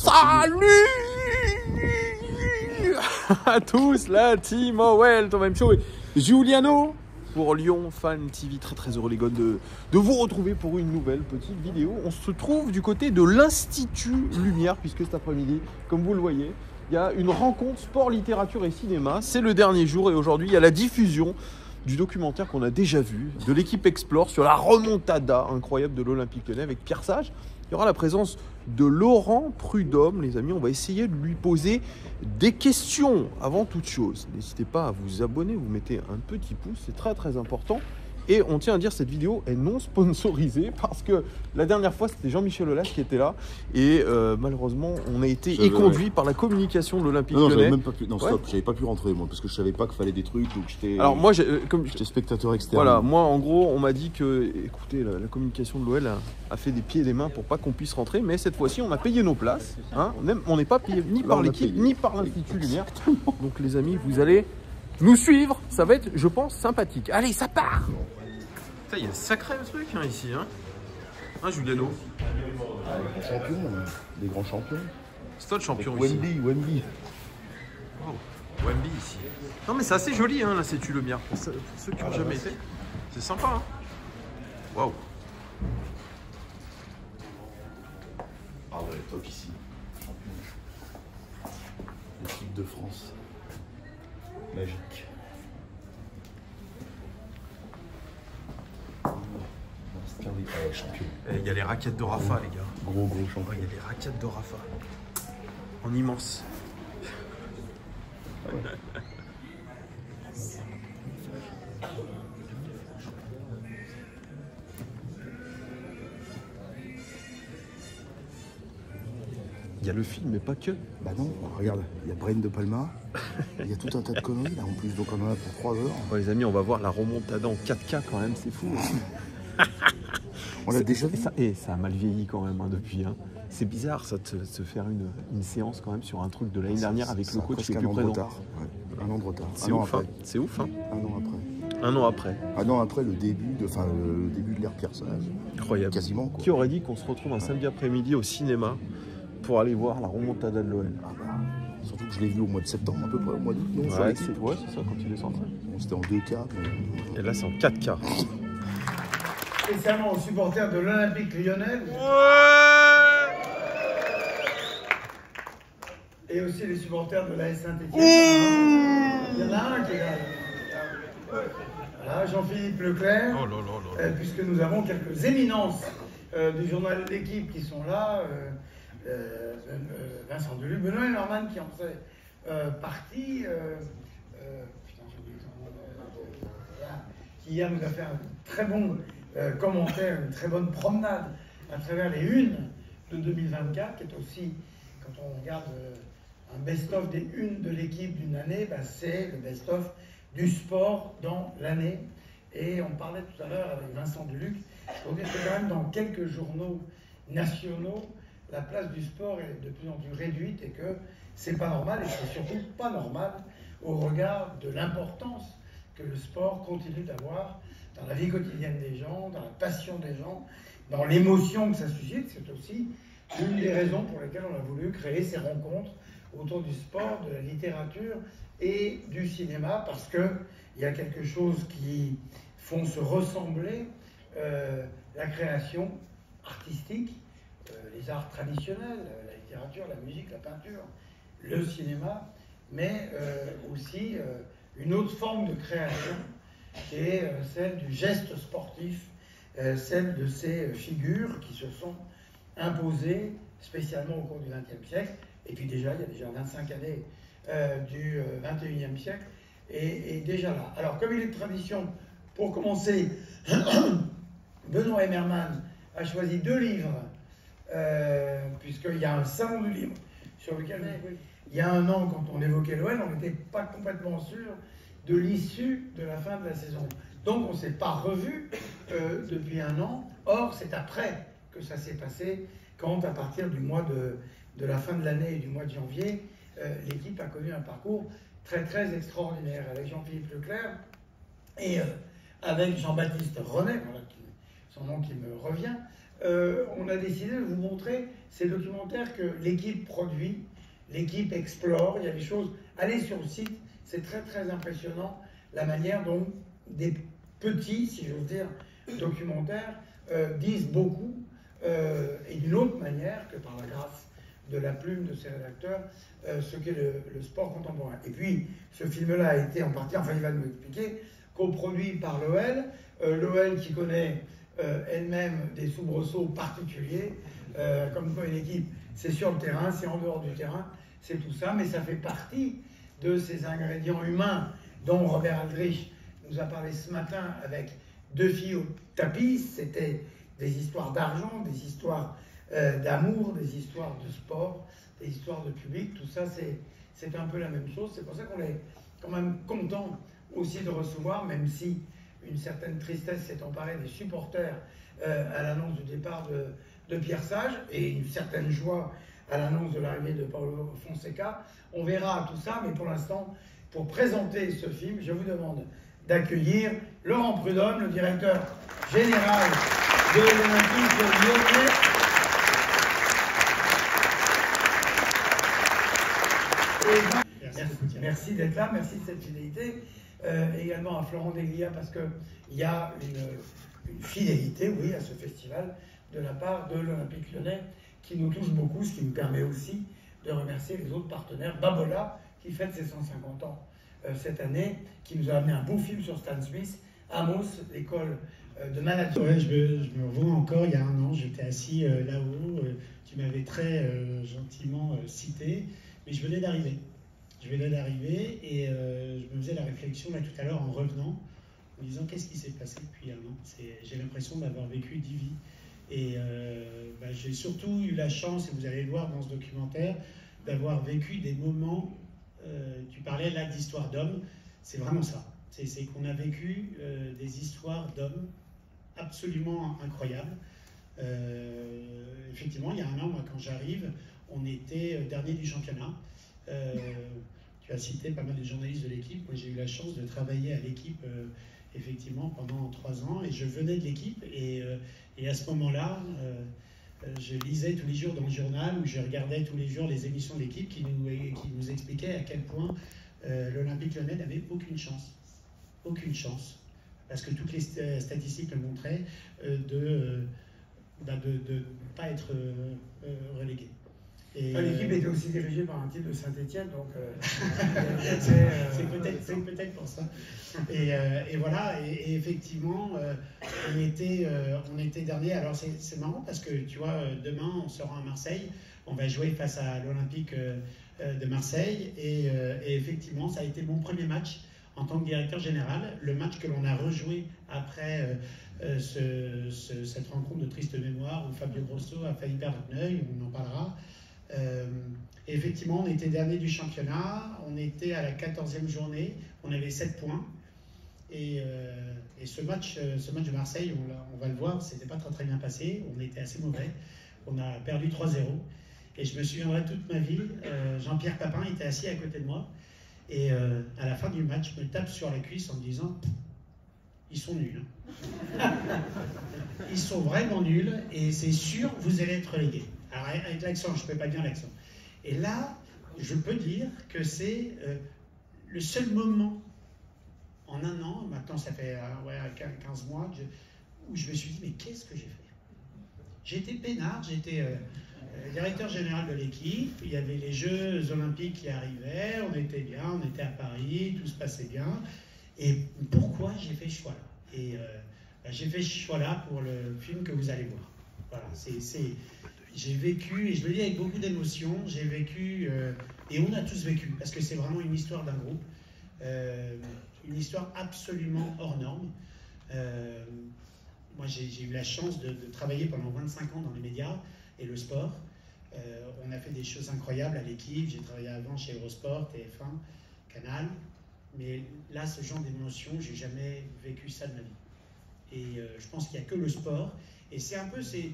Salut à tous, la team OL, Thomas Show et Giuliano pour Lyon Fan TV. Très heureux les gars de vous retrouver pour une nouvelle petite vidéo. On se trouve du côté de l'Institut Lumière puisque cet après-midi, comme vous le voyez, il y a une rencontre sport, littérature et cinéma. C'est le dernier jour et aujourd'hui il y a la diffusion du documentaire qu'on a déjà vu de l'équipe Explore sur la remontada incroyable de l'Olympique Lyonnais avec Pierre Sage. Il y aura la présence de Laurent Prudhomme, les amis. On va essayer de lui poser des questions avant toute chose. N'hésitez pas à vous abonner, vous mettez un petit pouce, c'est très important. Et on tient à dire, cette vidéo est non sponsorisée parce que la dernière fois, c'était Jean-Michel Aulas qui était là. Et malheureusement, on a été éconduit par la communication de l'Olympique Lyonnais. J'avais même pas pu. Non, stop, j'avais pas pu rentrer moi parce que je savais pas qu'il fallait des trucs. Donc j'étais. Alors moi, j'étais spectateur externe. Voilà, moi en gros, on m'a dit que, écoutez, la communication de l'OL a fait des pieds et des mains pour pas qu'on puisse rentrer. Mais cette fois-ci, on a payé nos places. Hein. On n'est pas payé ni par l'équipe, ni par l'Institut Lumière. Donc les amis, vous allez nous suivre. Ça va être, je pense, sympathique. Allez, ça part. Il y a un sacré truc hein, ici, hein, Giuliano. Les champions, les grands champions. Stade champion ici. Wemby. Oh, Wemby ici. Non mais c'est assez joli hein, l'Institut Lumière. Pour ceux qui n'ont jamais été, c'est sympa. Hein. Waouh. Ah ouais, top ici. Champion. L'équipe de France. Magique. Champion. Il y a les raquettes de Rafa, les gars. Gros champion. Il y a les raquettes de Rafa. En immense. Ouais. Il y a le film, mais pas que. Bah non, regarde, il y a Brian De Palma, il y a tout un tas de conneries là en plus, donc on en a pour 3 heures. Bon, les amis, on va voir la remontada en 4K quand même, c'est fou. On l'a déjà vu. Ça a mal vieilli quand même hein, depuis. Hein. C'est bizarre ça de se faire une séance quand même sur un truc de l'année dernière avec le coach qui est plus présent. Un an de retard. C'est ouf, hein. C'est ouf. Hein. Un an après. Un an après. Un an après le début de l'ère Pierre Sage. Incroyable. Quasiment. Quoi. Qui aurait dit qu'on se retrouve un samedi après-midi au cinéma pour aller voir la remontada de l'OL. Surtout que je l'ai vu au mois de septembre, à peu près, au mois d'août, non? Ouais, c'est ça, quand il est sorti. Bon, c'était en 2K. Et là, c'est en 4K. Spécialement aux supporters de l'Olympique Lyonnais. Ouais. Et aussi les supporters de l'AS Saint-Étienne. Il y en a un qui est là. Voilà, Jean-Philippe Leclerc. Oh là. Puisque nous avons quelques éminences du journal L'équipe qui sont là. Vincent Duluc, Benoît Norman qui en fait partie. Qui hier nous a fait un très bon commentaire, une très bonne promenade à travers les unes de 2024, qui est aussi, quand on regarde un best-of des unes de l'équipe d'une année, ben c'est le best-of du sport dans l'année. Et on parlait tout à l'heure avec Vincent Duluc, je veux dire que quand même dans quelques journaux nationaux, la place du sport est de plus en plus réduite et que c'est pas normal, et c'est surtout pas normal au regard de l'importance que le sport continue d'avoir dans la vie quotidienne des gens, dans la passion des gens, dans l'émotion que ça suscite. C'est aussi une des raisons pour lesquelles on a voulu créer ces rencontres autour du sport, de la littérature et du cinéma, parce qu'il y a quelque chose qui font se ressembler la création artistique, les arts traditionnels, la littérature, la musique, la peinture, le cinéma, mais aussi une autre forme de création qui est celle du geste sportif, celle de ces figures qui se sont imposées spécialement au cours du XXe siècle, et puis déjà, il y a déjà 25 années du XXIe siècle, et déjà là. Alors, comme il est de tradition, pour commencer, Benoît Emmerman a choisi 2 livres, puisqu'il y a un salon du livre sur lequel, il y a un an, quand on évoquait l'OL, on n'était pas complètement sûr de l'issue de la fin de la saison. Donc on ne s'est pas revu depuis un an. Or, c'est après que ça s'est passé, quand à partir du mois de la fin de l'année et du mois de janvier, l'équipe a connu un parcours très extraordinaire avec Jean-Philippe Leclerc et avec Jean-Baptiste Renet, voilà, son nom qui me revient. On a décidé de vous montrer c'est le documentaire que l'équipe produit, l'équipe explore, il y a des choses. Allez sur le site, c'est très très impressionnant la manière dont des petits, si j'ose dire, documentaires disent beaucoup et d'une autre manière que par la grâce de la plume de ces rédacteurs, ce qu'est le sport contemporain. Et puis, ce film-là a été en partie, enfin il va nous expliquer, coproduit par l'OL, l'OL qui connaît elle-même des soubresauts particuliers, comme quoi une équipe, c'est sur le terrain, c'est en dehors du terrain, c'est tout ça, mais ça fait partie de ces ingrédients humains dont Robert Aldrich nous a parlé ce matin avec 2 filles au tapis. C'était des histoires d'argent, des histoires d'amour, des histoires de sport, des histoires de public, tout ça c'est un peu la même chose. C'est pour ça qu'on est quand même content aussi de recevoir, même si une certaine tristesse s'est emparée des supporters à l'annonce du départ de Pierre Sage et une certaine joie à l'annonce de l'arrivée de Paulo Fonseca. On verra tout ça, mais pour l'instant, pour présenter ce film, je vous demande d'accueillir Laurent Prudhomme, le directeur général de l'Olympique Lyonnais. Merci d'être là, merci de cette fidélité. Également à Florent Deglia, parce qu'il y a une fidélité, oui, à ce festival de la part de l'Olympique Lyonnais qui nous touche beaucoup, ce qui me permet aussi de remercier les autres partenaires. Babola, qui fête ses 150 ans cette année, qui nous a amené un beau film sur Stan Smith, Amos, l'école de management. Ouais, je me revois encore, il y a un an, j'étais assis là-haut, tu m'avais très gentiment cité, mais je venais d'arriver. Et je me faisais la réflexion là tout à l'heure en revenant, en disant qu'est-ce qui s'est passé depuis un an. J'ai l'impression d'avoir vécu 10 vies. Et j'ai surtout eu la chance, et vous allez le voir dans ce documentaire, d'avoir vécu des moments, tu parlais là d'histoire d'hommes, c'est vraiment ça. C'est qu'on a vécu des histoires d'hommes absolument incroyables. Effectivement, il y a un an, moi, quand j'arrive, on était dernier du championnat. Tu as cité pas mal de journalistes de l'équipe. Moi, j'ai eu la chance de travailler à l'équipe effectivement pendant 3 ans, et je venais de l'équipe, et à ce moment-là, je lisais tous les jours dans le journal, ou je regardais tous les jours les émissions de l'équipe qui nous expliquaient à quel point l'Olympique Lyonnais n'avait aucune chance, parce que toutes les statistiques le montraient, de ne pas être relégué. L'équipe était aussi dirigée par un type de Saint-Etienne, donc c'est peut-être pour ça. Et voilà, et effectivement, on était dernier. Alors c'est marrant parce que tu vois, demain on sera à Marseille, on va jouer face à l'Olympique de Marseille, et effectivement, ça a été mon premier match en tant que directeur général, le match que l'on a rejoué après cette rencontre de triste mémoire où Fabio Grosso a failli perdre un œil, on en parlera. Et effectivement, on était dernier du championnat, on était à la 14e journée, on avait 7 points. Et ce match de Marseille, on va le voir, c'était pas très bien passé, on était assez mauvais, on a perdu 3-0. Et je me souviendrai toute ma vie, Jean-Pierre Papin était assis à côté de moi, et à la fin du match, me tape sur la cuisse en me disant « Ils sont nuls. Ils sont vraiment nuls, et c'est sûr, vous allez être relégués. » Alors avec l'accent, je ne fais pas bien l'accent. Et là, je peux dire que c'est le seul moment en un an, maintenant ça fait 15 mois, où je me suis dit, mais qu'est-ce que j'ai fait? J'étais peinard, j'étais directeur général de l'équipe, il y avait les Jeux Olympiques qui arrivaient, on était bien, on était à Paris, tout se passait bien. Et pourquoi j'ai fait ce choix-là? Et j'ai fait ce choix-là pour le film que vous allez voir. Voilà, j'ai vécu, et je le dis avec beaucoup d'émotion, j'ai vécu, et on a tous vécu, parce que c'est vraiment une histoire d'un groupe, une histoire absolument hors norme. Moi, j'ai eu la chance de travailler pendant 25 ans dans les médias et le sport. On a fait des choses incroyables à l'équipe, j'ai travaillé avant chez Eurosport, TF1, Canal, mais là, ce genre d'émotion, j'ai jamais vécu ça de ma vie. Et je pense qu'il n'y a que le sport, et c'est un peu, c'est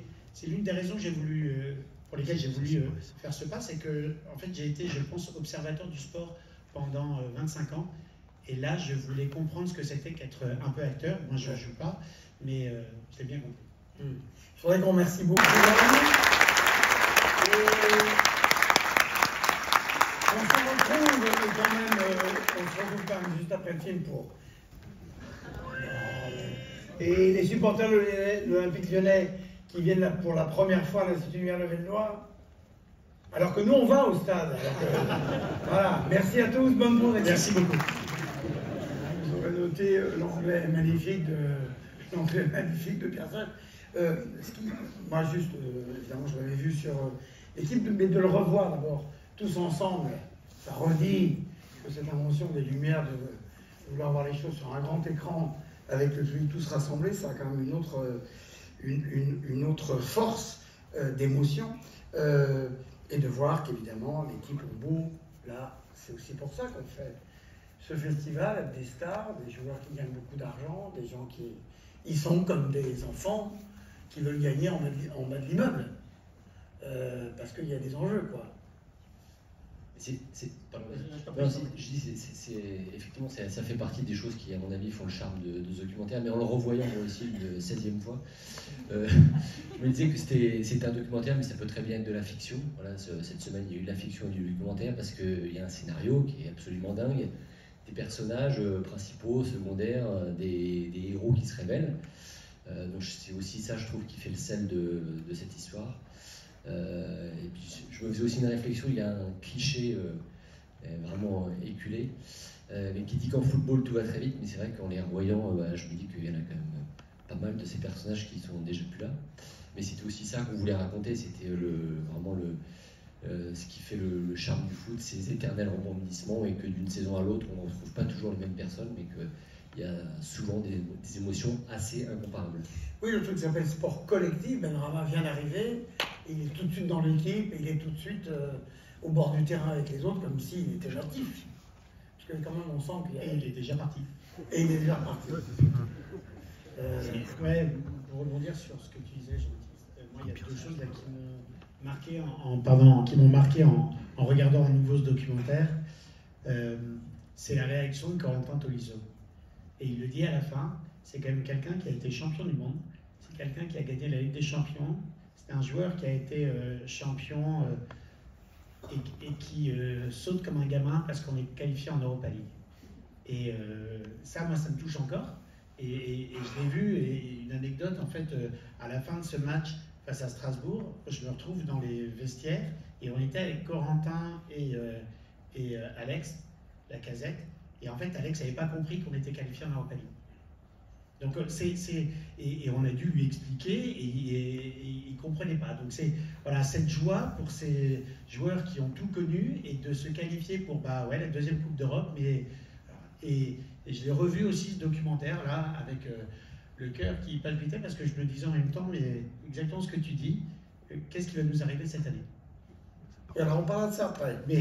l'une des raisons que j'ai voulu, pour lesquelles j'ai voulu faire ce pas, c'est que, en fait, j'ai été, je pense, observateur du sport pendant 25 ans. Et là, je voulais comprendre ce que c'était qu'être un peu acteur. Moi, je ne joue pas, mais je l'ai bien compris. Je voudrais qu'on remercie beaucoup. retrouve quand même, on se retrouve quand même juste après le film pour. Et les supporters de l'Olympique Lyonnais qui viennent là pour la première fois à l'Institut Lumière Levallois, alors que nous on va au stade. Voilà, merci à tous, bonne journée. Merci beaucoup. Vous aurez noté l'anglais magnifique de Pierre Sage. Moi juste, évidemment je l'avais vu sur l'équipe, mais de le revoir d'abord, tous ensemble, ça redit que cette invention des lumières, de vouloir voir les choses sur un grand écran, avec le public tous rassemblés, ça a quand même une autre force d'émotion. Et de voir qu'évidemment l'équipe au bout, là, c'est aussi pour ça qu'on fait ce festival, des stars, des joueurs qui gagnent beaucoup d'argent, des gens qui ils sont comme des enfants qui veulent gagner en bas de l'immeuble. Parce qu'il y a des enjeux, quoi. Effectivement, ça fait partie des choses qui, à mon avis, font le charme de ce documentaire, mais en le revoyant moi aussi une 16e fois, je me disais que c'était un documentaire, mais ça peut très bien être de la fiction. Voilà, cette semaine, il y a eu de la fiction et du documentaire, parce qu'il y a un scénario qui est absolument dingue, des personnages principaux, secondaires, des héros qui se révèlent. Donc c'est aussi ça, je trouve, qui fait le sel de cette histoire. Et puis je me faisais aussi une réflexion, il y a un cliché vraiment éculé qui dit qu'en football tout va très vite, mais c'est vrai qu'en les revoyant, je me dis qu'il y en a quand même pas mal de ces personnages qui sont déjà plus là. Mais c'était aussi ça qu'on voulait raconter, c'était vraiment ce qui fait le charme du foot, ces éternels rebondissements, et que d'une saison à l'autre on ne retrouve pas toujours les mêmes personnes, mais qu'il y a souvent des émotions assez incomparables. Oui, le truc s'appelle sport collectif. Benrahma vient d'arriver, il est tout de suite dans l'équipe, il est tout de suite au bord du terrain avec les autres, comme s'il était natif. Parce que quand même on sent qu'il il est déjà parti. Et il est déjà parti. Ouais, pour rebondir sur ce que tu disais, Jean-Baptiste, moi il y a deux choses là, qui m'ont marqué en regardant à nouveau ce documentaire. C'est la réaction de Corentin Tolisso. Et il le dit à la fin, c'est quand même quelqu'un qui a été champion du monde, c'est quelqu'un qui a gagné la Ligue des Champions, c'est un joueur qui a été champion et qui saute comme un gamin parce qu'on est qualifié en Europa League. Et ça, moi, ça me touche encore. Et je l'ai vu, et une anecdote, en fait, à la fin de ce match face à Strasbourg, je me retrouve dans les vestiaires, et on était avec Corentin et Alex Lacazette, et en fait, Alex n'avait pas compris qu'on était qualifié en Europa League. Donc, et on a dû lui expliquer, et il ne comprenait pas. Donc, c'est voilà, cette joie pour ces joueurs qui ont tout connu, et de se qualifier pour la deuxième Coupe d'Europe. Et je l'ai revu aussi, ce documentaire-là, avec le cœur qui palpitait, parce que je me disais en même temps, mais exactement ce que tu dis, qu'est-ce qui va nous arriver cette année? Et alors, on parlera de ça après. Mais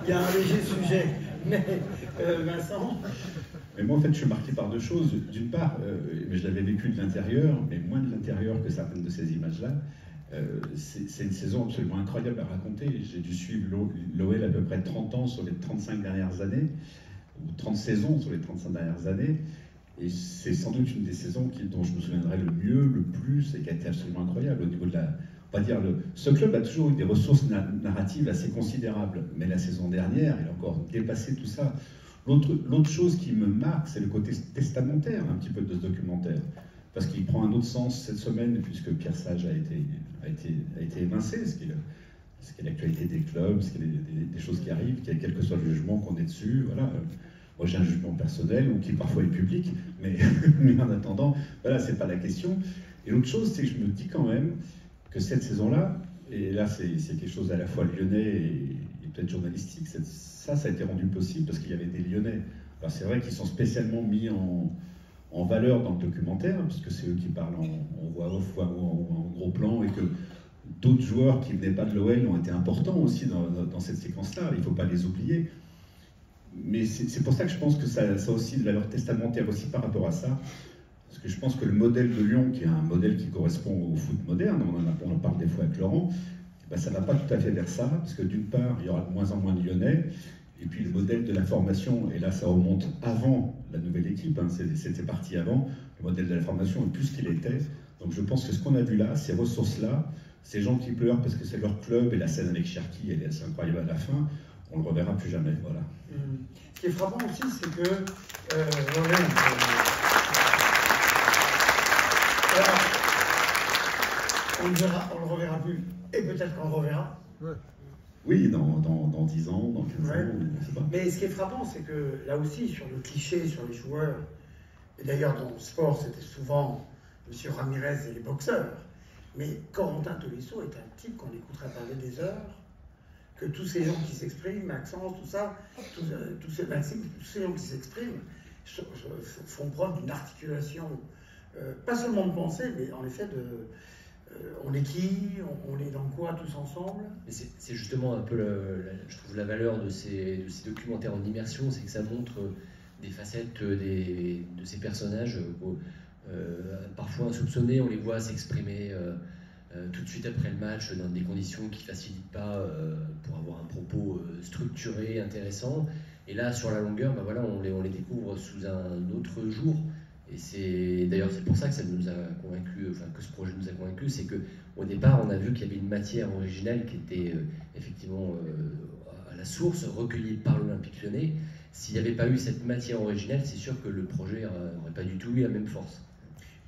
il y a un léger sujet. Mais Vincent? Mais moi, en fait, je suis marqué par deux choses. D'une part, je l'avais vécu de l'intérieur, mais moins de l'intérieur que certaines de ces images-là. C'est une saison absolument incroyable à raconter. J'ai dû suivre l'OL à peu près 30 ans sur les 35 dernières années, ou 30 saisons sur les 35 dernières années. Et c'est sans doute une des saisons dont je me souviendrai le mieux, le plus, et qui a été absolument incroyable au niveau de la... On va dire, ce club a toujours eu des ressources narratives assez considérables, mais la saison dernière, il a encore dépassé tout ça. L'autre chose qui me marque, c'est le côté testamentaire un petit peu de ce documentaire, parce qu'il prend un autre sens cette semaine, puisque Pierre Sage a été évincé, ce qui est l'actualité des clubs, ce qui est des choses qui arrivent, quel que soit le jugement qu'on ait dessus. Voilà. Moi, j'ai un jugement personnel, ou qui parfois est public, mais en attendant, voilà, c'est pas la question. Et l'autre chose, c'est que je me dis quand même que cette saison-là, et là, c'est quelque chose à la fois lyonnais et peut-être journalistique, ça a été rendu possible parce qu'il y avait des Lyonnais. Alors c'est vrai qu'ils sont spécialement mis en valeur dans le documentaire, puisque c'est eux qui parlent en voix off ou en gros plan, et que d'autres joueurs qui venaient pas de l'OL ont été importants aussi dans cette séquence-là, il ne faut pas les oublier. Mais c'est pour ça que je pense que ça a aussi de valeur testamentaire aussi par rapport à ça. Parce que je pense que le modèle de Lyon, qui est un modèle qui correspond au foot moderne, on en parle des fois avec Laurent, ça ne va pas tout à fait vers ça, parce que d'une part, il y aura de moins en moins de Lyonnais, et puis le modèle de la formation, et là ça remonte avant la nouvelle équipe, hein, c'était parti avant, le modèle de la formation est plus ce qu'il était. Donc je pense que ce qu'on a vu là, ces ressources-là, ces gens qui pleurent parce que c'est leur club, et la scène avec Cherki, elle est assez incroyable à la fin, on le reverra plus jamais, voilà. Ce qui est frappant aussi, c'est que on le reverra plus, et peut-être qu'on le reverra. Ouais. Oui, dans 10 ans, dans 15 Ouais. ans, je ne sais pas. Mais ce qui est frappant, c'est que là aussi, sur le cliché, sur les joueurs, et d'ailleurs dans le sport, c'était souvent M. Ramirez et les boxeurs, mais Corentin Tolisso est un type qu'on écouterait parler des heures, que tous ces gens qui s'expriment, Maxence, tout ça, tous ces gens qui s'expriment font preuve d'une articulation, pas seulement de pensée, mais en effet on est qui, on est dans quoi tous ensemble. C'est justement un peu, je trouve, la valeur de ces documentaires en immersion, c'est que ça montre des facettes de ces personnages, parfois insoupçonnés, on les voit s'exprimer tout de suite après le match dans des conditions qui ne facilitent pas pour avoir un propos structuré, intéressant. Et là, sur la longueur, ben voilà, on les découvre sous un autre jour. Et c'est d'ailleurs c'est pour ça que ça nous a convaincu, enfin que ce projet nous a convaincu, c'est que au départ on a vu qu'il y avait une matière originale qui était effectivement à la source recueillie par l'Olympique Lyonnais. S'il n'y avait pas eu cette matière originale, c'est sûr que le projet n'aurait pas du tout eu la même force.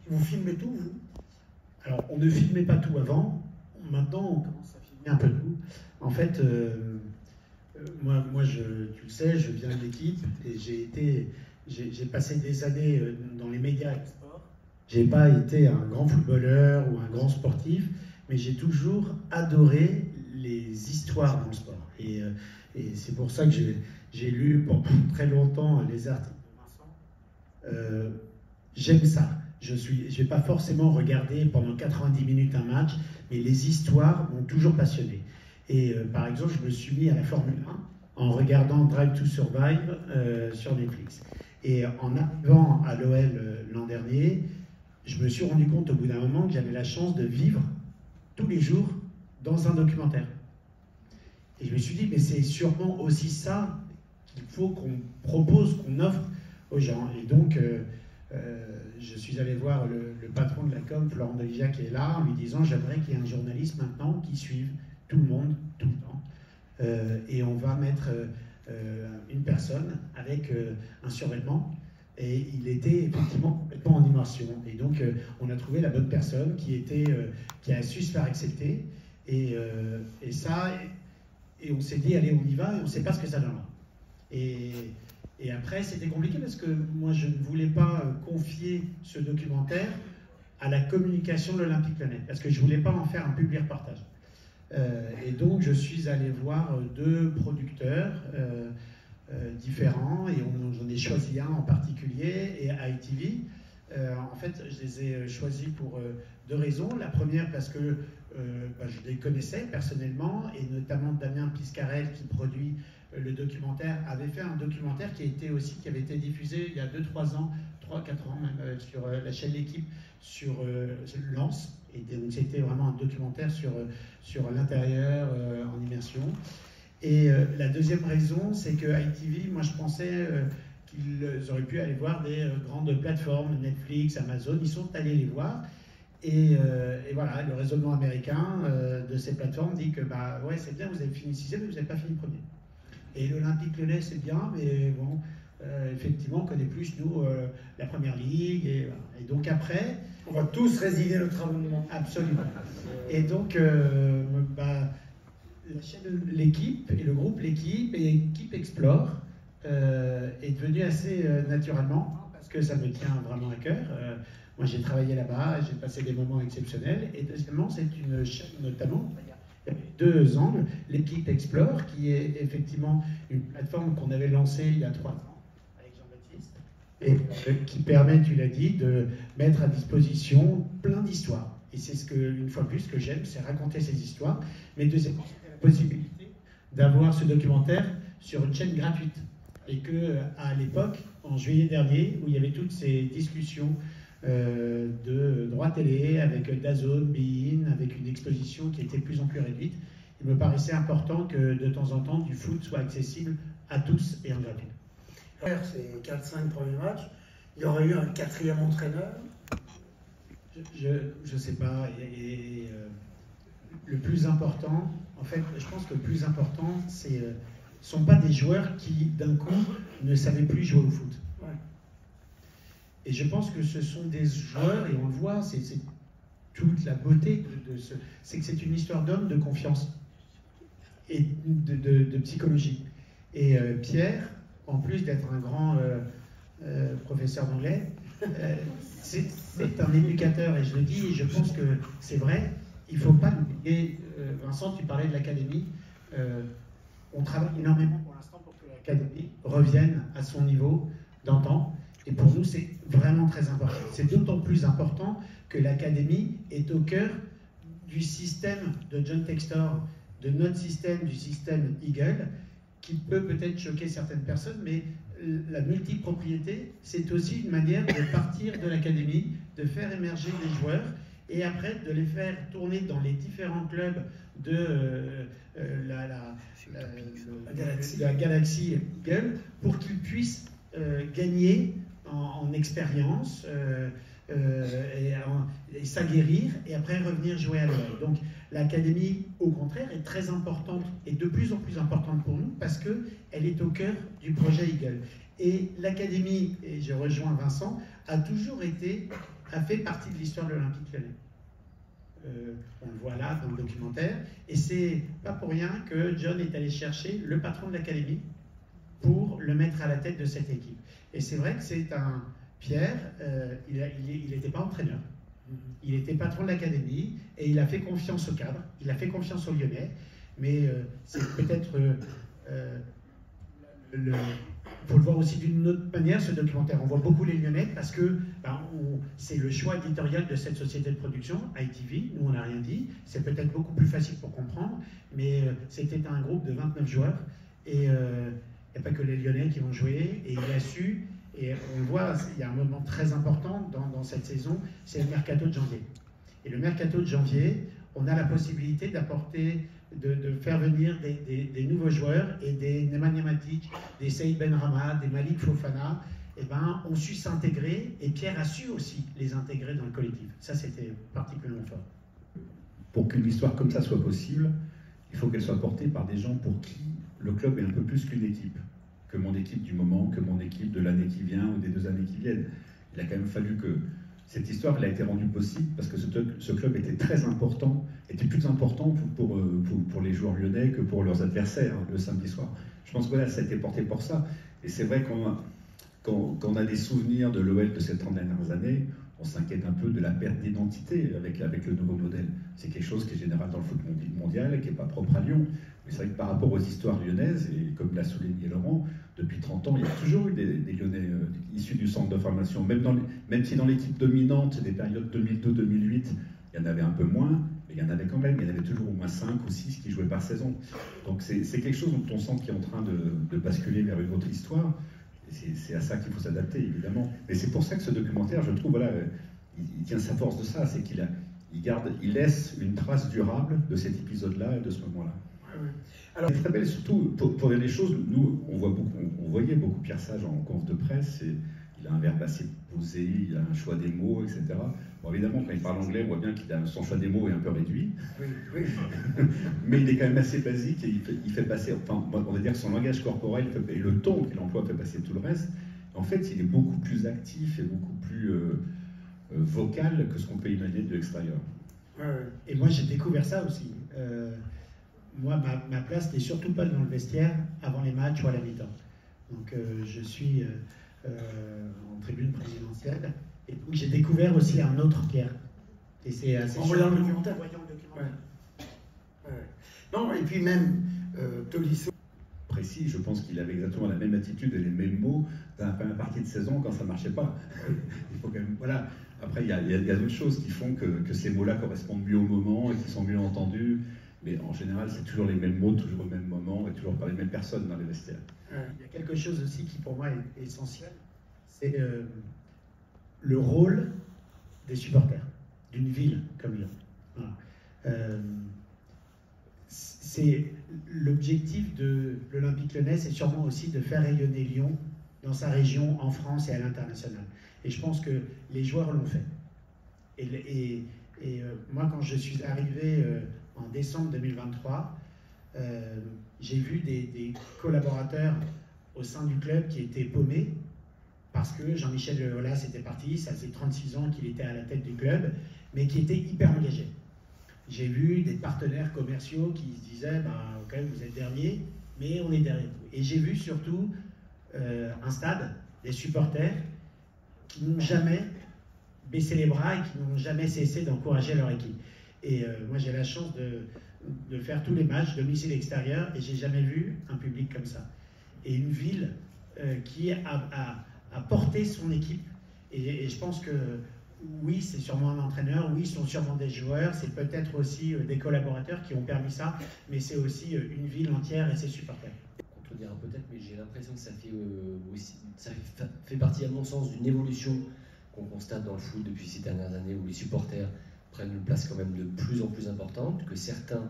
Vous filmez tout, vous? Alors, on ne filmait pas tout avant. Maintenant, on commence à filmer un peu tout. En fait, moi tu le sais, je viens de l'équipe et j'ai passé des années dans les médias et le sport. J'ai pas été un grand footballeur ou un grand sportif, mais j'ai toujours adoré les histoires dans le sport. Et c'est pour ça que j'ai lu pendant très longtemps les articles de Vincent. J'aime ça. Je vais pas forcément regarder pendant 90 minutes un match, mais les histoires m'ont toujours passionné. Et par exemple, je me suis mis à la Formule 1 en regardant Drive to Survive sur Netflix. Et en arrivant à l'OL l'an dernier, je me suis rendu compte au bout d'un moment que j'avais la chance de vivre tous les jours dans un documentaire. Et je me suis dit, mais c'est sûrement aussi ça qu'il faut qu'on propose, qu'on offre aux gens. Et donc, je suis allé voir le patron de la com, Florent Delija, qui est là, en lui disant, j'aimerais qu'il y ait un journaliste maintenant qui suive tout le monde, tout le temps. Et on va mettre une personne avec un survêtement. Et il était effectivement complètement en immersion. Et donc, on a trouvé la bonne personne qui a su se faire accepter. Et on s'est dit, allez, on y va, et on ne sait pas ce que ça donnera. Et après, c'était compliqué parce que moi, je ne voulais pas confier ce documentaire à la communication de l'Olympique Lyonnais, parce que je ne voulais pas en faire un public reportage. Et donc, je suis allé voir 2 producteurs différents, et j'en ai choisi un en particulier, et ITV. En fait, je les ai choisis pour 2 raisons. La première, parce que je les connaissais personnellement, et notamment Damien Piscarel, qui produit le documentaire, avait fait un documentaire qui avait été diffusé il y a 2-3 ans, 3-4 ans même, sur la chaîne L'Équipe, sur Lens. Et donc c'était vraiment un documentaire sur l'intérieur en immersion. Et la deuxième raison, c'est que ITV, moi je pensais qu'ils auraient pu aller voir des grandes plateformes, Netflix, Amazon, ils sont allés les voir. Et voilà, le raisonnement américain de ces plateformes dit que ouais, c'est bien, vous avez fini 6e, mais vous n'avez pas fini premier. Et l'Olympique Lyonnais, c'est bien, mais bon, effectivement, on connaît plus, nous, la Première Ligue. Et donc après... On va tous résilier notre abonnement. Absolument. Et donc, la chaîne L'Équipe, et le groupe L'Équipe, et Équipe Explore, est devenu assez naturellement, parce que ça me tient vraiment à cœur. Moi, j'ai travaillé là-bas, j'ai passé des moments exceptionnels. Et deuxièmement, c'est une chaîne, notamment, il y avait 2 angles. L'Équipe Explore, qui est effectivement une plateforme qu'on avait lancée il y a 3 ans avec Jean-Baptiste, et qui permet, tu l'as dit, de mettre à disposition plein d'histoires. Et c'est ce que, une fois de plus, ce que j'aime, c'est raconter ces histoires. Mais deuxièmement, c'était la possibilité d'avoir ce documentaire sur une chaîne gratuite. Et qu'à l'époque, en juillet dernier, où il y avait toutes ces discussions de droit télé, avec DAZN, Bein, avec une exposition qui était de plus en plus réduite, il me paraissait important que de temps en temps, du foot soit accessible à tous et en gratuit. Ces 4-5 premiers matchs, il y aurait eu un 4e entraîneur? Je ne sais pas. Le plus important, en fait, je pense que le plus important, c'est sont pas des joueurs qui, d'un coup, ne savaient plus jouer au foot. Ouais. Et je pense que ce sont des joueurs, et on le voit, c'est toute la beauté de ce... C'est que c'est une histoire d'homme, de confiance et de psychologie. Et Pierre, en plus d'être un grand professeur d'anglais, c'est un éducateur, et je le dis, et je pense que c'est vrai, il ne faut pas l'oublier. Vincent, tu parlais de l'académie. On travaille énormément pour l'instant pour que l'académie revienne à son niveau d'antan. Et pour nous, c'est vraiment très important. C'est d'autant plus important que l'académie est au cœur du système de John Textor, de notre système, du système Eagle, qui peut peut-être choquer certaines personnes, mais la multipropriété, c'est aussi une manière de partir de l'académie, de faire émerger des joueurs, et après de les faire tourner dans les différents clubs de la Galaxy Eagle pour qu'ils puissent gagner en expérience et s'aguerrir et après revenir jouer à l'OL. Donc l'académie, au contraire, est très importante et de plus en plus importante pour nous parce qu'elle est au cœur du projet Eagle. Et l'académie, et je rejoins Vincent, a fait partie de l'histoire de l'Olympique Lyonnais. On le voit là dans le documentaire. Et c'est pas pour rien que John est allé chercher le patron de l'académie pour le mettre à la tête de cette équipe. Et c'est vrai que c'est un... Pierre, il n'était pas entraîneur. Il était patron de l'académie et il a fait confiance au cadre, il a fait confiance aux Lyonnais. Mais c'est peut-être... il faut le voir aussi d'une autre manière, ce documentaire. On voit beaucoup les Lyonnais parce que c'est le choix éditorial de cette société de production, ITV. Nous, on n'a rien dit. C'est peut-être beaucoup plus facile pour comprendre, mais c'était un groupe de 29 joueurs et il n'y a pas que les Lyonnais qui vont jouer. Et il a su, et on le voit, il y a un moment très important dans cette saison, c'est le mercato de janvier. Et le mercato de janvier, on a la possibilité d'apporter, de faire venir des nouveaux joueurs et des Nemanja Matic, des Saïd Benrahma, des Malik Fofana, ont su s'intégrer et Pierre a su aussi les intégrer dans le collectif. Ça, c'était particulièrement fort. Pour qu'une histoire comme ça soit possible, il faut qu'elle soit portée par des gens pour qui le club est un peu plus qu'une équipe, que mon équipe du moment, que mon équipe de l'année qui vient ou des 2 années qui viennent. Il a quand même fallu que cette histoire elle a été rendue possible parce que ce club était très important, était plus important pour les joueurs lyonnais que pour leurs adversaires le samedi soir. Je pense que voilà, ça a été porté pour ça. Et c'est vrai quand on a des souvenirs de l'OL de ces 30 dernières années, on s'inquiète un peu de la perte d'identité avec le nouveau modèle. C'est quelque chose qui est général dans le foot mondial et qui n'est pas propre à Lyon. Mais c'est vrai que par rapport aux histoires lyonnaises, et comme l'a souligné Laurent, depuis 30 ans, il y a toujours eu des Lyonnais issus du centre de formation. Même si dans l'équipe dominante, des périodes 2002-2008, il y en avait un peu moins, mais il y en avait quand même. Il y en avait toujours au moins 5 ou 6 qui jouaient par saison. Donc c'est quelque chose dont on sent qui est en train de basculer vers une autre histoire. C'est à ça qu'il faut s'adapter, évidemment. Mais c'est pour ça que ce documentaire, je trouve, voilà, il tient sa force de ça, c'est il laisse une trace durable de cet épisode-là et de ce moment-là. Alors, très belle, surtout pour dire les choses, nous, on voyait beaucoup Pierre Sage en conf de presse, et il a un verbe assez posé, il a un choix des mots, etc. Bon, évidemment, quand il parle anglais, on voit bien qu'il a son choix des mots est un peu réduit. Oui. Mais il est quand même assez basique et il fait passer, enfin, on va dire que son langage corporel et le ton qu'il emploie fait passer tout le reste. En fait, il est beaucoup plus actif et beaucoup plus vocal que ce qu'on peut imaginer de l'extérieur. Et moi, j'ai découvert ça aussi. Moi, ma place n'est surtout pas dans le vestiaire avant les matchs ou à la mi-temps. Donc, je suis en tribune présidentielle. Et donc, j'ai découvert aussi un autre Pierre. Et c'est assez en voyant le documentaire. Ouais. Non, et puis même Tolisso. Précis, je pense qu'il avait exactement la même attitude et les mêmes mots dans la première partie de saison quand ça ne marchait pas. Il faut quand même, voilà. Après, il y a d'autres choses qui font que ces mots-là correspondent mieux au moment et qui sont mieux entendus. Mais en général, c'est toujours les mêmes mots, toujours au même moment et toujours par les mêmes personnes dans les vestiaires. Il y a quelque chose aussi qui, pour moi, est essentiel. C'est le rôle des supporters d'une ville comme Lyon. Voilà. C'est l'objectif de l'Olympique Lyonnais, c'est sûrement aussi de faire rayonner Lyon dans sa région, en France et à l'international. Et je pense que les joueurs l'ont fait. Et moi, quand je suis arrivé en décembre 2023, J'ai vu des collaborateurs au sein du club qui étaient paumés parce que Jean-Michel Aulas était parti, ça faisait 36 ans qu'il était à la tête du club, mais qui était hyper engagé. J'ai vu des partenaires commerciaux qui se disaient bah, ok, vous êtes dernier, mais on est derrière vous. Et j'ai vu surtout un stade, des supporters qui n'ont jamais baissé les bras et qui n'ont jamais cessé d'encourager leur équipe. Et moi j'ai la chance de faire tous les matchs, domicile extérieur, et j'ai jamais vu un public comme ça. Et une ville qui a porté son équipe. Et je pense que oui, c'est sûrement un entraîneur, oui, ce sont sûrement des joueurs, c'est peut-être aussi des collaborateurs qui ont permis ça, mais c'est aussi une ville entière et ses supporters. On contredira peut-être, mais j'ai l'impression que ça fait partie, à mon sens, d'une évolution qu'on constate dans le foot depuis ces dernières années, où les supporters prennent une place quand même de plus en plus importante, que certains,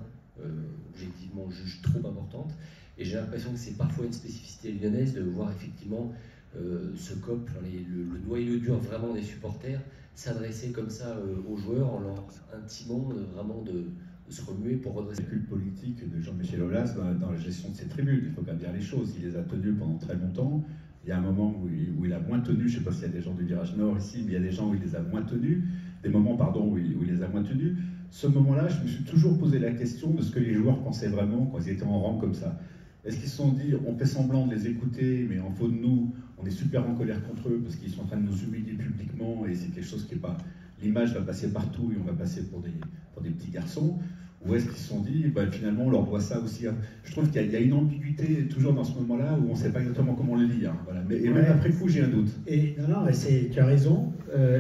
objectivement, jugent trop importante. Et j'ai l'impression que c'est parfois une spécificité lyonnaise de voir effectivement ce COP, le noyau dur vraiment des supporters, s'adresser comme ça aux joueurs en leur intimant vraiment de se remuer pour redresser. Le culte politique de Jean-Michel Aulas dans la gestion de ses tribunes, il faut quand même dire les choses. Il les a tenues pendant très longtemps. Il y a un moment où il a moins tenu, je ne sais pas s'il y a des gens du virage nord ici, mais il y a des gens où il les a moins tenus, des moments pardon, où il les a moins tenus. Ce moment-là, je me suis toujours posé la question de ce que les joueurs pensaient vraiment quand ils étaient en rang comme ça. Est-ce qu'ils se sont dit, on fait semblant de les écouter, mais en faux de nous, on est super en colère contre eux parce qu'ils sont en train de nous humilier publiquement et c'est quelque chose qui n'est pas... L'image va passer partout et on va passer pour des petits garçons. Ou est-ce qu'ils se sont dit, bah, finalement, on leur doit ça aussi. Je trouve qu'il y a une ambiguïté toujours dans ce moment-là où on ne sait pas exactement comment le lire. Voilà. Et même après coup, j'ai un doute. Et non, tu as raison.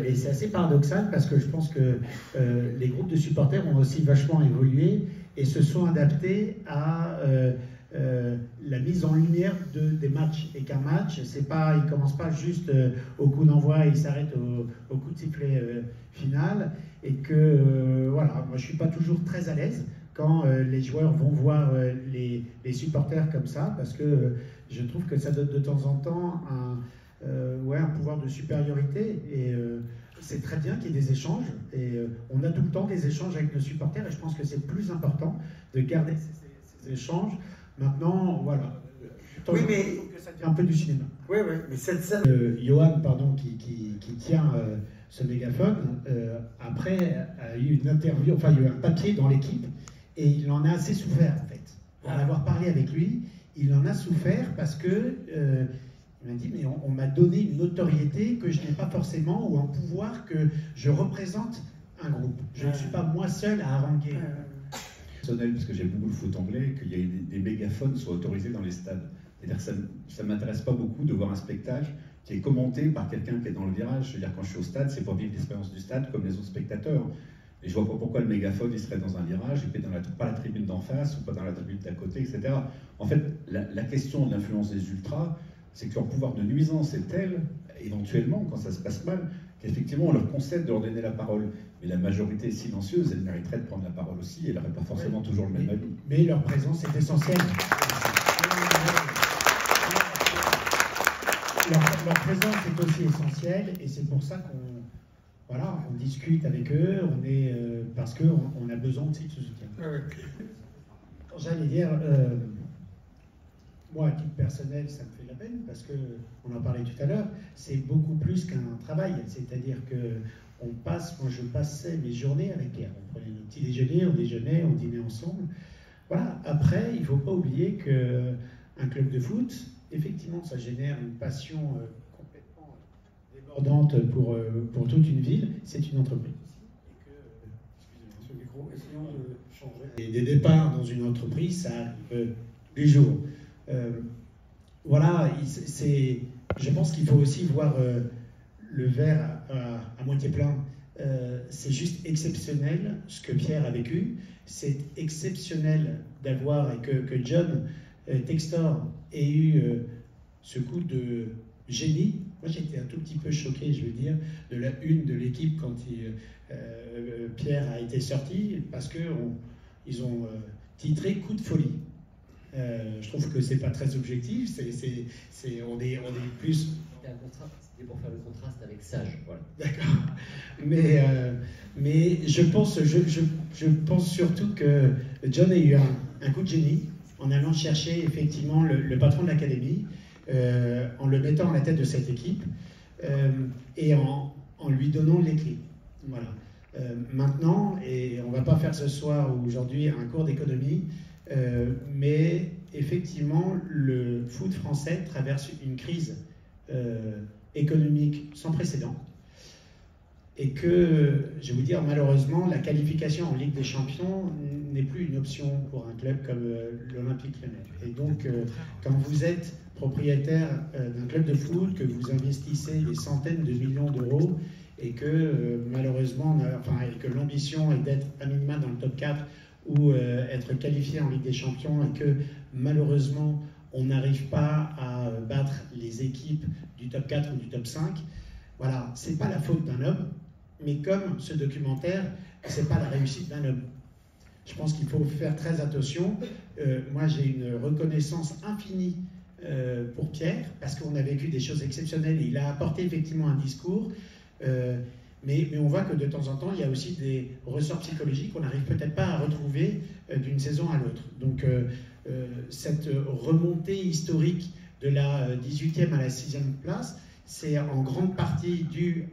Et c'est assez paradoxal parce que je pense que les groupes de supporters ont aussi vachement évolué et se sont adaptés à la mise en lumière des matchs. Et qu'un match, il ne commence pas juste au coup d'envoi et il s'arrête au coup de sifflet final. Et que, voilà, moi je ne suis pas toujours très à l'aise quand les joueurs vont voir les supporters comme ça, parce que je trouve que ça donne de temps en temps un pouvoir de supériorité. Et c'est très bien qu'il y ait des échanges. Et on a tout le temps des échanges avec nos supporters. Et je pense que c'est plus important de garder ces échanges. Maintenant, voilà. Oui, mais c'est un peu du cinéma. Oui, mais cette scène. Johan, pardon, qui tient ce mégaphone, après a eu une interview, enfin il y a eu un papier dans l'équipe, et il en a assez souffert en fait. Pour en avoir parlé avec lui, il en a souffert parce que il m'a dit, mais on m'a donné une notoriété que je n'ai pas forcément, ou un pouvoir que je représente un groupe. Je ne suis pas moi seul à haranguer. Personnel, parce que j'aime beaucoup le foot anglais, qu'il y ait des mégaphones soient autorisés dans les stades. C'est-à-dire que ça ne m'intéresse pas beaucoup de voir un spectacle qui est commenté par quelqu'un qui est dans le virage. Je veux dire, quand je suis au stade, c'est pour vivre l'expérience du stade comme les autres spectateurs. Et je vois pas pourquoi le mégaphone il serait dans un virage et puis pas la tribune d'en face ou pas dans la tribune d'à côté, etc. En fait, la question de l'influence des ultras, c'est que leur pouvoir de nuisance est tel, éventuellement, quand ça se passe mal, qu'effectivement on leur concède de leur donner la parole. Mais la majorité silencieuse, elle mériterait de prendre la parole aussi, elle n'aurait pas forcément toujours le même avis. Mais leur présence est essentielle. Leur présence est aussi essentielle, et c'est pour ça qu'on discute avec eux, parce qu'on a besoin aussi de ce soutien. J'allais dire, moi, à titre personnel, ça me fait la peine, parce qu'on en parlait tout à l'heure, c'est beaucoup plus qu'un travail. C'est-à-dire que moi je passais mes journées avec Pierre. On prenait nos petits déjeuners, on déjeunait, on dînait ensemble. Voilà. Après, il ne faut pas oublier qu'un club de foot, effectivement, ça génère une passion complètement débordante pour toute une ville. C'est une entreprise. Excusez-moi, ce micro, essayons de changer. Et des départs dans une entreprise, ça arrive tous les jours. Voilà, je pense qu'il faut aussi voir le verre à moitié plein. C'est juste exceptionnel ce que Pierre a vécu. C'est exceptionnel d'avoir, et que John Textor ait eu ce coup de génie. Moi j'étais un tout petit peu choqué, je veux dire, de la une de l'équipe quand Pierre a été sorti, parce qu'ils ont titré coup de folie. Je trouve que c'est pas très objectif, on est plus... C'était pour faire le contraste avec Sage, voilà. D'accord. Mais je pense surtout que John a eu un coup de génie, en allant chercher effectivement le patron de l'académie, en le mettant à la tête de cette équipe et en lui donnant les clés. Voilà. Maintenant, et on ne va pas faire ce soir ou aujourd'hui un cours d'économie, mais effectivement, le foot français traverse une crise économique sans précédent. Et que, je vais vous dire, malheureusement, la qualification en Ligue des Champions n'est plus une option pour un club comme l'Olympique Lyonnais. Et donc, quand vous êtes propriétaire d'un club de foot, que vous investissez des centaines de millions d'euros, et que malheureusement, et que l'ambition est d'être à minima dans le top 4 ou être qualifié en Ligue des Champions, et que malheureusement, on n'arrive pas à battre les équipes du top 4 ou du top 5, voilà, c'est pas la faute d'un homme, mais comme ce documentaire, c'est pas la réussite d'un homme. Je pense qu'il faut faire très attention. Moi, j'ai une reconnaissance infinie pour Pierre, parce qu'on a vécu des choses exceptionnelles. Il a apporté effectivement un discours, mais on voit que de temps en temps, il y a aussi des ressorts psychologiques qu'on n'arrive peut-être pas à retrouver d'une saison à l'autre. Donc, cette remontée historique de la 18e à la 6e place, c'est en grande partie dû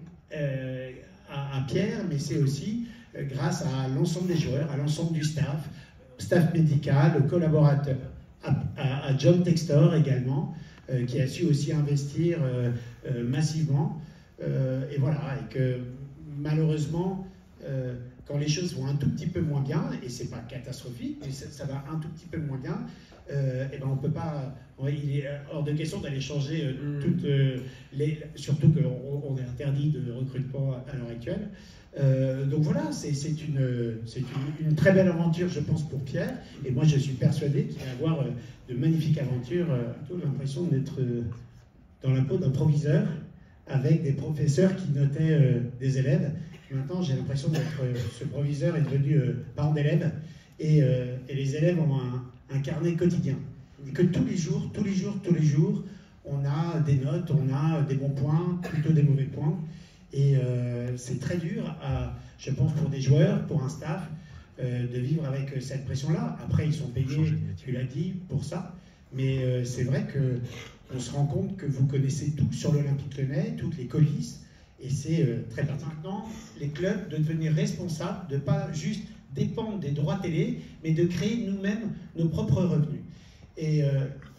à Pierre, mais c'est aussi grâce à l'ensemble des joueurs, à l'ensemble du staff médical, aux collaborateurs, à John Textor également, qui a su aussi investir massivement. Et voilà, et que malheureusement, quand les choses vont un tout petit peu moins bien, et c'est pas catastrophique, mais ça va un tout petit peu moins bien, et ben on peut pas, il est hors de question d'aller changer toutes surtout qu'on est interdit de recrutement à l'heure actuelle. Donc voilà, c'est une très belle aventure, je pense, pour Pierre, et moi je suis persuadé qu'il va avoir de magnifiques aventures. J'ai l'impression d'être dans la peau d'un proviseur, avec des professeurs qui notaient des élèves. Maintenant, j'ai l'impression d'être ce proviseur est devenu parent d'élèves, et les élèves ont un carnet quotidien. Et que tous les jours, on a des notes, on a des bons points, plutôt des mauvais points. Et c'est très dur, je pense, pour des joueurs, pour un staff, de vivre avec cette pression-là. Après, ils sont payés, tu l'as dit, pour ça. Mais c'est vrai qu'on se rend compte que vous connaissez tout sur l'Olympique Lyonnais, toutes les coulisses. Et c'est très bien maintenant, les clubs, de devenir responsables, de ne pas juste dépendre des droits télé, mais de créer nous-mêmes nos propres revenus. Et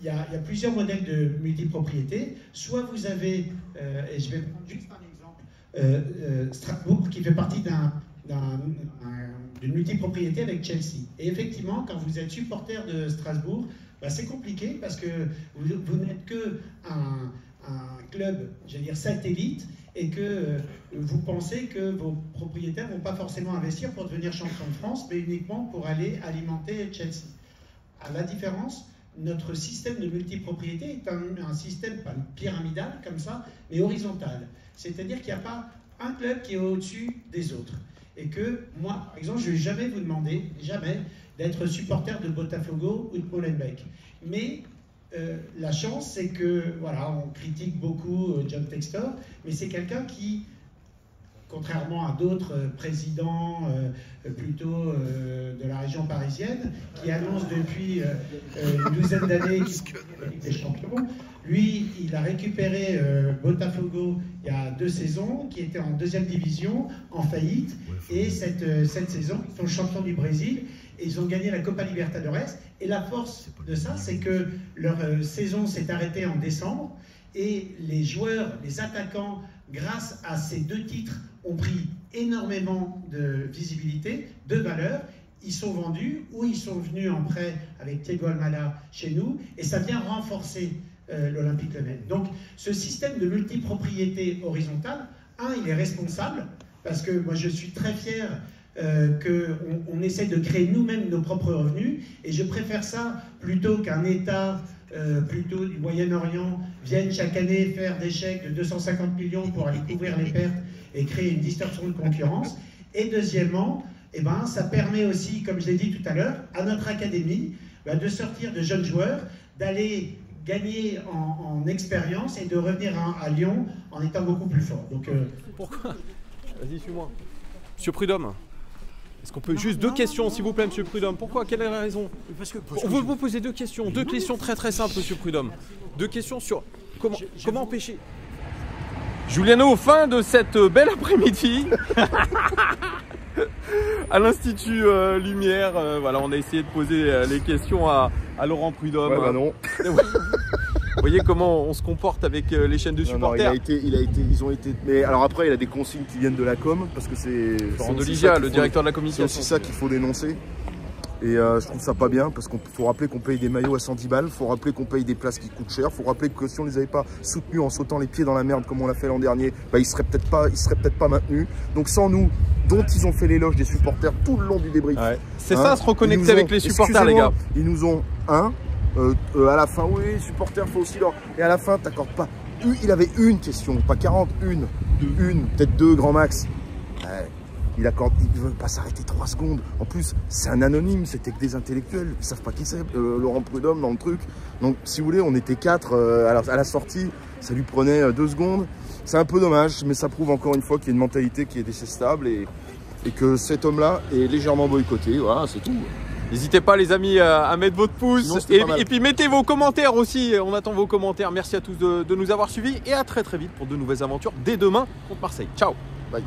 il y a plusieurs modèles de multipropriété. Soit vous avez, et je vais prendre juste un exemple, Strasbourg, qui fait partie d'une multipropriété avec Chelsea. Et effectivement, quand vous êtes supporter de Strasbourg, bah, c'est compliqué parce que vous n'êtes qu'un club, j'allais dire, satellite, et que vous pensez que vos propriétaires ne vont pas forcément investir pour devenir champion de France, mais uniquement pour aller alimenter Chelsea. À la différence, notre système de multipropriété est un système pas pyramidal comme ça, mais horizontal. C'est-à-dire qu'il n'y a pas un club qui est au-dessus des autres. Et que moi, par exemple, je ne vais jamais vous demander, jamais, d'être supporter de Botafogo ou de Molenbeek. Mais la chance, c'est que, voilà, on critique beaucoup John Textor, mais c'est quelqu'un qui, contrairement à d'autres présidents plutôt de la région parisienne, qui annoncent depuis une douzaine d'années qu'il était champion, lui, il a récupéré Botafogo il y a 2 saisons, qui était en 2e division, en faillite, et cette saison, ils sont champions du Brésil, et ils ont gagné la Copa Libertadores. Et la force de ça, c'est que leur saison s'est arrêtée en décembre, et les joueurs, les attaquants, grâce à ces 2 titres, ont pris énormément de visibilité, de valeur. Ils sont vendus, ou ils sont venus en prêt avec Thiago Almada chez nous, et ça vient renforcer l'Olympique Lyonnais. Donc ce système de multipropriété horizontale, il est responsable, parce que moi je suis très fier qu'on essaie de créer nous-mêmes nos propres revenus, et je préfère ça plutôt qu'un État plutôt du Moyen-Orient vienne chaque année faire des chèques de 250 millions pour aller couvrir les pertes et créer une distorsion de concurrence. Et deuxièmement, ça permet aussi, comme je l'ai dit tout à l'heure, à notre académie de sortir de jeunes joueurs, d'aller gagner en expérience et de revenir à Lyon en étant beaucoup plus fort. Donc, Pourquoi? Vas-y, suis-moi. Monsieur Prudhomme, Est-ce qu'on peut juste deux questions, s'il vous plaît, monsieur Prudhomme? Pourquoi? Quelle est la raison? On veut vous poser deux questions très très simples, monsieur Prudhomme. Deux questions sur comment empêcher. Giuliano, fin de cette belle après-midi à l'Institut Lumière. Voilà, on a essayé de poser les questions à Laurent Prudhomme. Ouais, bah non. Vous voyez comment on se comporte avec les chaînes de supporters. Ils ont été. Mais alors après, il a des consignes qui viennent de la com parce que c'est. Laurent Deligia, le directeur de la communication. C'est aussi ça qu'il faut dénoncer. Et je trouve ça pas bien parce qu'il faut rappeler qu'on paye des maillots à 110 balles, il faut rappeler qu'on paye des places qui coûtent cher, il faut rappeler que si on les avait pas soutenus en sautant les pieds dans la merde comme on l'a fait l'an dernier, bah, ils seraient peut-être pas maintenus. Donc sans nous, dont ils ont fait l'éloge des supporters tout le long du débrief. Ouais. C'est ça, se reconnecter avec les supporters, les gars. Ils nous ont à la fin, oui, les supporters, faut aussi leur. Et à la fin, t'accordes pas. Il avait une question, pas 40, une, peut-être deux, grand max. Ouais. Il ne veut pas s'arrêter 3 secondes. En plus, c'est un anonyme, c'était que des intellectuels. Ils ne savent pas qui c'est, Laurent Prudhomme dans le truc. Donc, si vous voulez, on était 4 à la sortie. Ça lui prenait 2 secondes. C'est un peu dommage, mais ça prouve encore une fois qu'il y a une mentalité qui est détestable et que cet homme-là est légèrement boycotté. Voilà, c'est tout. N'hésitez pas, les amis, à mettre votre pouce. Et puis, mettez vos commentaires aussi. On attend vos commentaires. Merci à tous de nous avoir suivis. Et à très très vite pour de nouvelles aventures dès demain contre Marseille. Ciao. Bye.